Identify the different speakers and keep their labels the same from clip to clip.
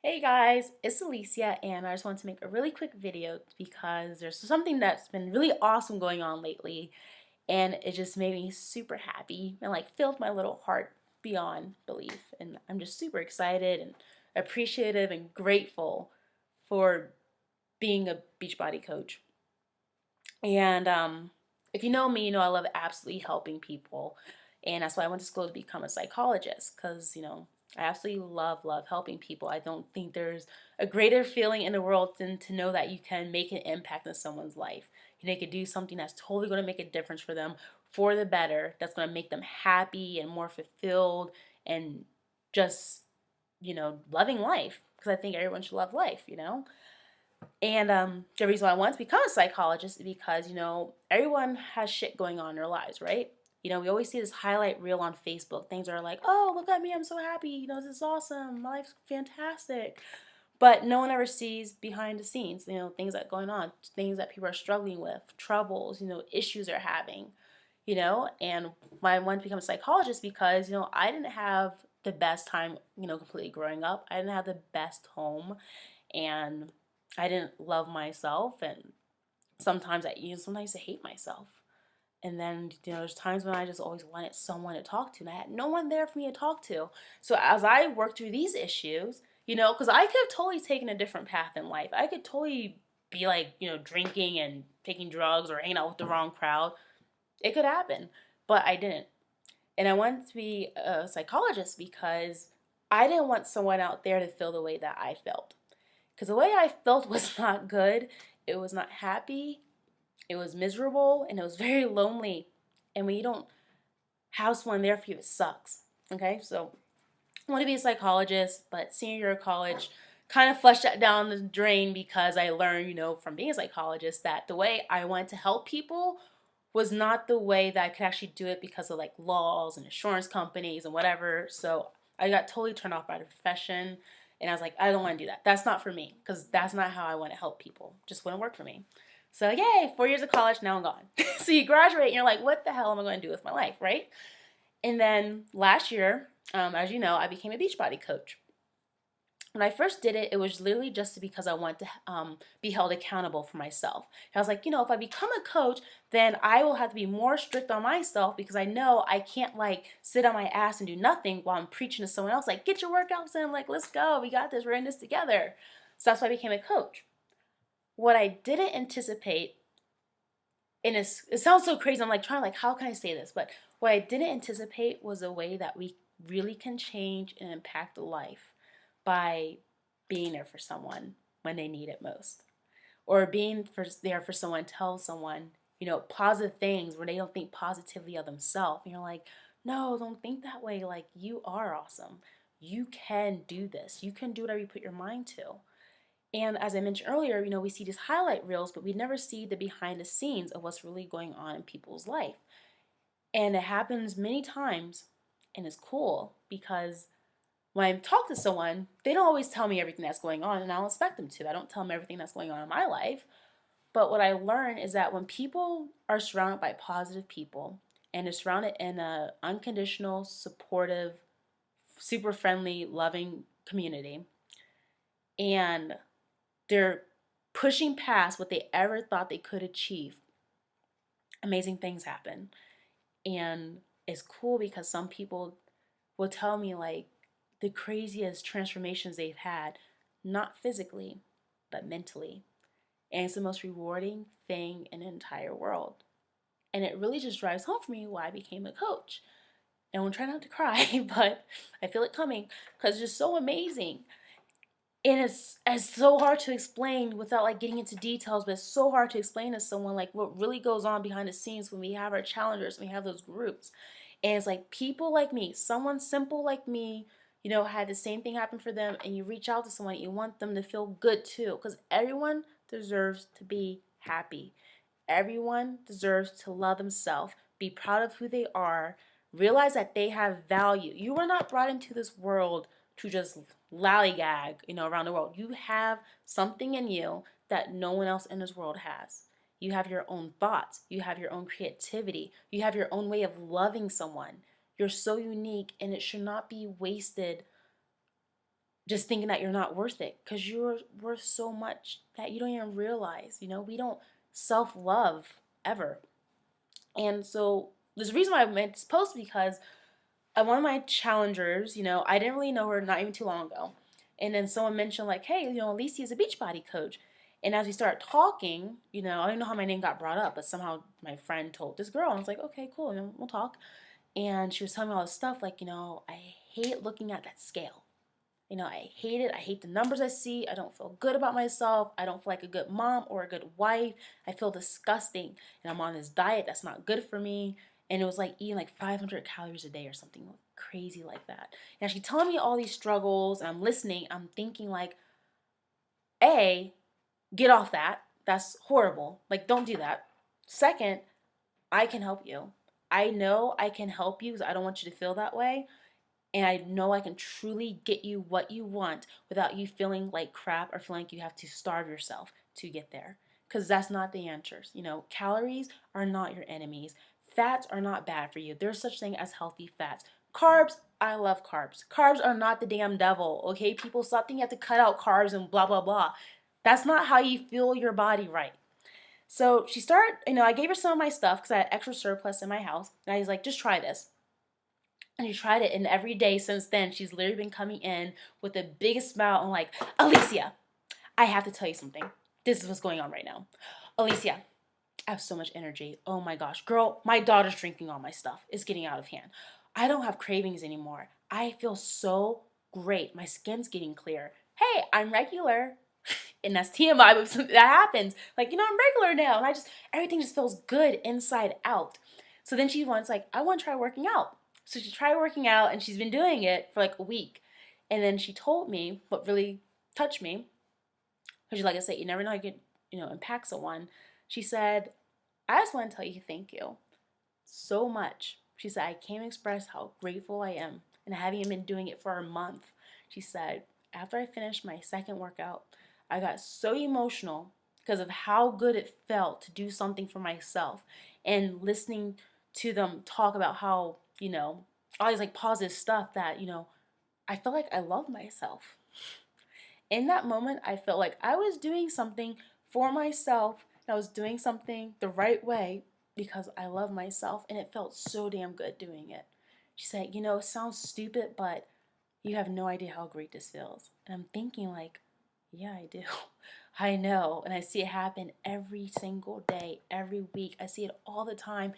Speaker 1: Hey guys, it's Alicia, and I just want to make a really quick video because there's something that's been really awesome going on lately, and it just made me super happy and like filled my little heart beyond belief. And I'm just super excited and appreciative and grateful for being a Beachbody coach. And if you know me, you know I love absolutely helping people, and that's why I went to school to become a psychologist because I absolutely love helping people. I don't think there's a greater feeling in the world than to know that you can make an impact in someone's life. You could do something that's totally going to make a difference for them for the better, that's going to make them happy and more fulfilled and just, loving life. Because I think everyone should love life. And the reason why I wanted to become a psychologist is because, everyone has shit going on in their lives, right? We always see this highlight reel on Facebook. Things are like, oh, look at me, I'm so happy. This is awesome. My life's fantastic. But no one ever sees behind the scenes, things that are going on, things that people are struggling with, troubles, issues they're having, And why I wanted to become a psychologist because, I didn't have the best time, completely growing up. I didn't have the best home, and I didn't love myself, and sometimes I hate myself. And then there's times when I just always wanted someone to talk to, and I had no one there for me to talk to. So as I worked through these issues, because I could have totally taken a different path in life. I could totally be like drinking and taking drugs or hanging out with the wrong crowd. It could happen, but I didn't. And I wanted to be a psychologist because I didn't want someone out there to feel the way that I felt. Because the way I felt was not good. It was not happy. It was miserable, and it was very lonely. And when you don't have someone there for you, it sucks. Okay, so I want to be a psychologist, but senior year of college kind of flushed that down the drain because I learned, from being a psychologist that the way I wanted to help people was not the way that I could actually do it because of like laws and insurance companies and whatever. So I got totally turned off by the profession, and I was like, I don't want to do that. That's not for me because that's not how I want to help people. Just wouldn't work for me. So yay, 4 years of college, now I'm gone. So you graduate and you're like, what the hell am I going to do with my life, right? And then last year, as you know, I became a Beachbody coach. When I first did it, it was literally just because I wanted to be held accountable for myself. I was like, if I become a coach, then I will have to be more strict on myself because I know I can't like sit on my ass and do nothing while I'm preaching to someone else, like, get your workouts in, like, let's go, we got this, we're in this together. So that's why I became a coach. What I didn't anticipate, and it sounds so crazy, I'm like trying like, how can I say this? But what I didn't anticipate was a way that we really can change and impact a life by being there for someone when they need it most, or there for someone, tell someone positive things where they don't think positively of themselves, and you're like, no, don't think that way, like, you are awesome, you can do this, you can do whatever you put your mind to. And as I mentioned earlier, we see these highlight reels, but we never see the behind the scenes of what's really going on in people's life. And it happens many times, and it's cool because when I talk to someone, they don't always tell me everything that's going on, and I don't expect them to. I don't tell them everything that's going on in my life. But what I learned is that when people are surrounded by positive people and are surrounded in an unconditional, supportive, super friendly, loving community, and they're pushing past what they ever thought they could achieve, amazing things happen. And it's cool because some people will tell me like the craziest transformations they've had, not physically, but mentally. And it's the most rewarding thing in the entire world. And it really just drives home for me why I became a coach. And I'm trying not to cry, but I feel it coming because it's just so amazing. And it's so hard to explain without like getting into details, but it's so hard to explain to someone like what really goes on behind the scenes when we have our challengers, when we have those groups. And it's like people like me, someone simple like me, had the same thing happen for them, and you reach out to someone, you want them to feel good too, because everyone deserves to be happy. Everyone deserves to love themselves, be proud of who they are, realize that they have value. You were not brought into this world to just lollygag, around the world. You have something in you that no one else in this world has. You have your own thoughts. You have your own creativity. You have your own way of loving someone. You're so unique, and it should not be wasted just thinking that you're not worth it because you're worth so much that you don't even realize. We don't self love ever. And so there's a reason why I made this post because one of my challengers, I didn't really know her not even too long ago. And then someone mentioned, like, hey, Alicia is a Beachbody coach. And as we started talking, I don't know how my name got brought up, but somehow my friend told this girl. And I was like, okay, cool, we'll talk. And she was telling me all this stuff, like, I hate looking at that scale. I hate it. I hate the numbers I see. I don't feel good about myself. I don't feel like a good mom or a good wife. I feel disgusting. And I'm on this diet that's not good for me. And it was like eating like 500 calories a day or something crazy like that. And she's telling me all these struggles, and I'm listening. I'm thinking, like, A, get off that. That's horrible. Like, don't do that. Second, I can help you. I know I can help you because I don't want you to feel that way. And I know I can truly get you what you want without you feeling like crap or feeling like you have to starve yourself to get there. Because that's not the answers. Calories are not your enemies. Fats are not bad for you. There's such thing as healthy fats. Carbs, I love carbs. Carbs are not the damn devil, okay? People stop thinking you have to cut out carbs and blah, blah, blah. That's not how you fuel your body right. So she started, I gave her some of my stuff because I had extra surplus in my house. And I was like, just try this. And she tried it, and every day since then, she's literally been coming in with the biggest smile and like, Alicia, I have to tell you something. This is what's going on right now. Alicia, I have so much energy. Oh my gosh. Girl, my daughter's drinking all my stuff. It's getting out of hand. I don't have cravings anymore. I feel so great. My skin's getting clear. Hey, I'm regular. And that's TMI, but something that happens. Like, I'm regular now. And everything just feels good inside out. So then she wants, like, I want to try working out. So she tried working out, and she's been doing it for like a week. And then she told me what really touched me, because like I said, you never know how you could, impact someone. She said, I just want to tell you thank you so much. She said, I can't express how grateful I am. And having been doing it for a month, she said, after I finished my second workout, I got so emotional because of how good it felt to do something for myself, and listening to them talk about how, all these like positive stuff that, I felt like I love myself. In that moment, I felt like I was doing something for myself. And I was doing something the right way because I love myself, and it felt so damn good doing it. She said, it sounds stupid, but you have no idea how great this feels. And I'm thinking, like, yeah, I do. I know. And I see it happen every single day, every week. I see it all the time.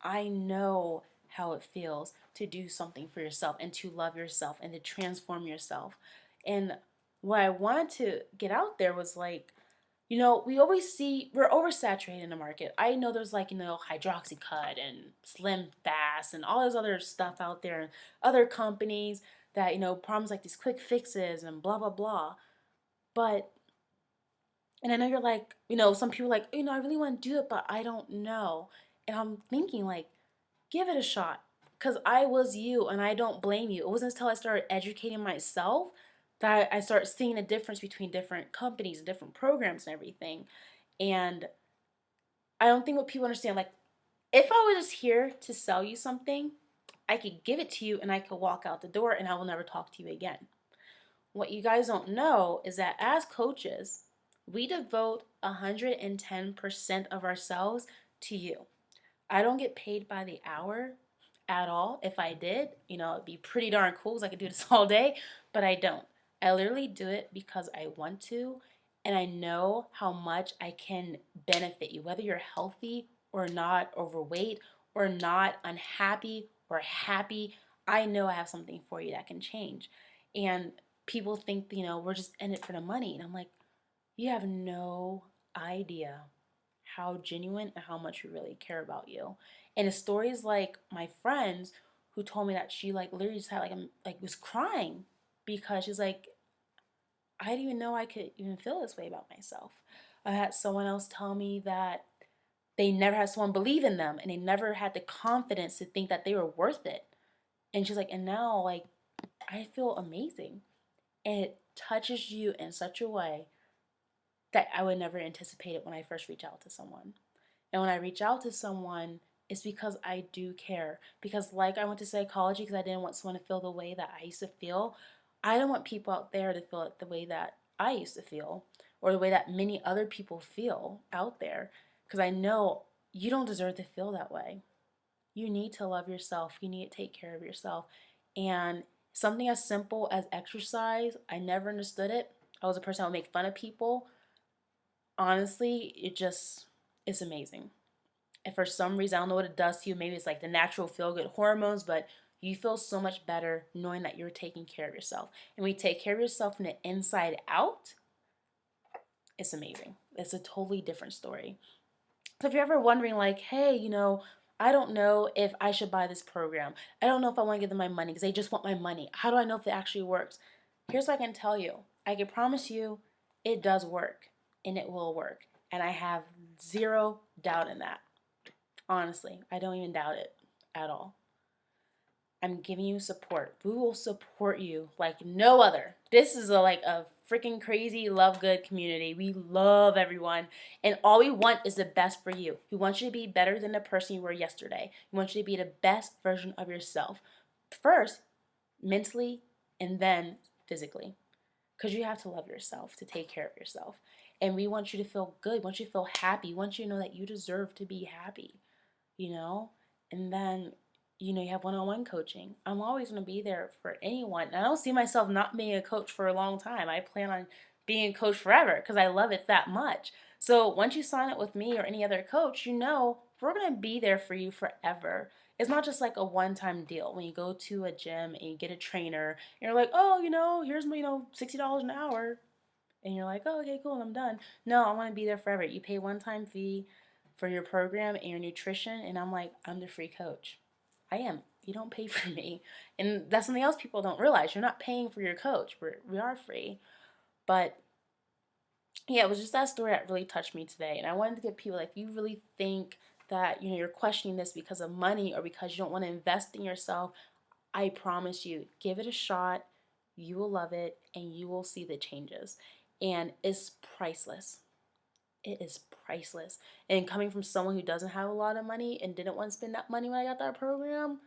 Speaker 1: I know how it feels to do something for yourself and to love yourself and to transform yourself. And what I wanted to get out there was like, we always see we're oversaturated in the market. I know there's like, Hydroxycut and Slim Fast and all this other stuff out there, and other companies that, problems like these quick fixes and blah, blah, blah. But, and I know you're like, some people are like, I really want to do it, but I don't know. And I'm thinking, like, give it a shot. Because I was you, and I don't blame you. It wasn't until I started educating myself that I started seeing the difference between different companies and different programs and everything. And I don't think what people understand, like, if I was just here to sell you something, I could give it to you and I could walk out the door and I will never talk to you again. What you guys don't know is that as coaches, we devote 110% of ourselves to you. I don't get paid by the hour at all. If I did, it'd be pretty darn cool because I could do this all day, but I don't. I literally do it because I want to, and I know how much I can benefit you, whether you're healthy or not, overweight or not, unhappy or happy. I know I have something for you that can change. And people think, we're just in it for the money. And I'm like, you have no idea how genuine and how much we really care about you. And the stories like my friends who told me that she like literally just had like was crying because she's like, I didn't even know I could even feel this way about myself. I had someone else tell me that they never had someone believe in them, and they never had the confidence to think that they were worth it. And she's like, and now like I feel amazing. And it touches you in such a way that I would never anticipate it when I first reach out to someone. And when I reach out to someone, it's because I do care. Because, like, I went to psychology because I didn't want someone to feel the way that I used to feel. I don't want people out there to feel it the way that I used to feel or the way that many other people feel out there, because I know you don't deserve to feel that way. You need to love yourself. You need to take care of yourself. And something as simple as exercise, I never understood it. I was a person that would make fun of people. Honestly, it's amazing. And for some reason, I don't know what it does to you. Maybe it's like the natural feel good hormones, but you feel so much better knowing that you're taking care of yourself. And when you take care of yourself from the inside out, it's amazing. It's a totally different story. So if you're ever wondering, like, hey, I don't know if I should buy this program. I don't know if I want to give them my money because they just want my money. How do I know if it actually works? Here's what I can tell you. I can promise you it does work and it will work. And I have zero doubt in that. Honestly, I don't even doubt it at all. I'm giving you support. We will support you like no other. This is like a freaking crazy love good community. We love everyone, and all we want is the best for you. We want you to be better than the person you were yesterday. We want you to be the best version of yourself. First, mentally, and then physically. Because you have to love yourself to take care of yourself. And we want you to feel good. We want you to feel happy. We want you to know that you deserve to be happy, you know? And then, you have one-on-one coaching. I'm always going to be there for anyone. And I don't see myself not being a coach for a long time. I plan on being a coach forever because I love it that much. So once you sign up with me or any other coach, we're going to be there for you forever. It's not just like a one-time deal. When you go to a gym and you get a trainer, and you're like, oh, here's my, $60 an hour. And you're like, oh, okay, cool, and I'm done. No, I want to be there forever. You pay one-time fee for your program and your nutrition, and I'm like, I'm the free coach. I am. You don't pay for me. And that's something else people don't realize. You're not paying for your coach. We are free. But yeah, it was just that story that really touched me today. And I wanted to get people, like, if you really think that, you're questioning this because of money or because you don't want to invest in yourself, I promise you, give it a shot. You will love it and you will see the changes. And it's priceless. It is priceless. And coming from someone who doesn't have a lot of money and didn't want to spend that money when I got that program,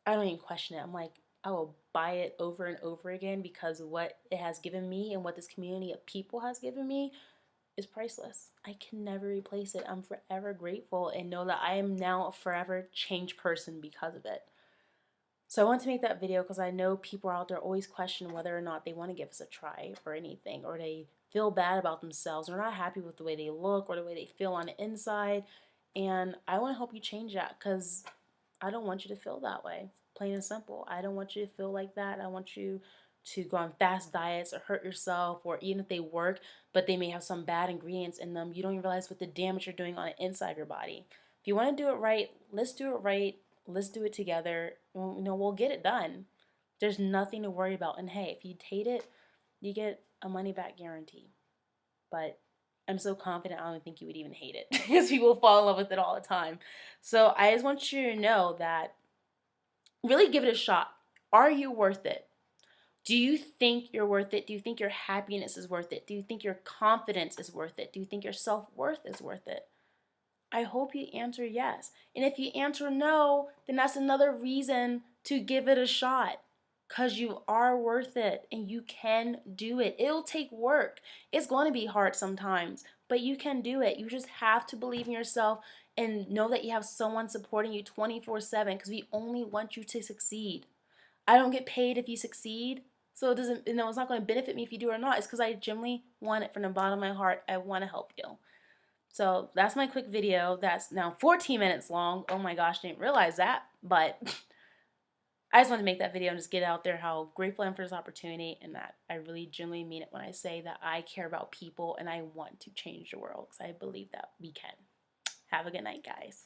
Speaker 1: I don't even question it. I'm like, I will buy it over and over again because what it has given me and what this community of people has given me is priceless. I can never replace it. I'm forever grateful and know that I am now a forever changed person because of it. So I want to make that video because I know people out there always question whether or not they want to give us a try or anything, or they feel bad about themselves or not happy with the way they look or the way they feel on the inside. And I want to help you change that because I don't want you to feel that way. Plain and simple. I don't want you to feel like that. I want you to go on fast diets or hurt yourself, or even if they work, but they may have some bad ingredients in them, you don't even realize what the damage you're doing on the inside of your body. If you want to do it right, let's do it right. Let's do it together. We'll get it done. There's nothing to worry about. And hey, if you hate it, you get a money back guarantee. But I'm so confident I don't think you would even hate it because people fall in love with it all the time. So I just want you to know that really give it a shot. Are you worth it? Do you think you're worth it? Do you think your happiness is worth it? Do you think your confidence is worth it? Do you think your self-worth is worth it? I hope you answer yes. And if you answer no, then that's another reason to give it a shot. Because you are worth it and you can do it. It'll take work. It's going to be hard sometimes, but you can do it. You just have to believe in yourself and know that you have someone supporting you 24/7 because we only want you to succeed. I don't get paid if you succeed. So it doesn't, it's not going to benefit me if you do or not. It's because I genuinely want it from the bottom of my heart. I want to help you. So that's my quick video. That's now 14 minutes long. Oh my gosh, didn't realize that. But I just wanted to make that video and just get out there how grateful I am for this opportunity and that I really genuinely mean it when I say that I care about people and I want to change the world because I believe that we can. Have a good night, guys.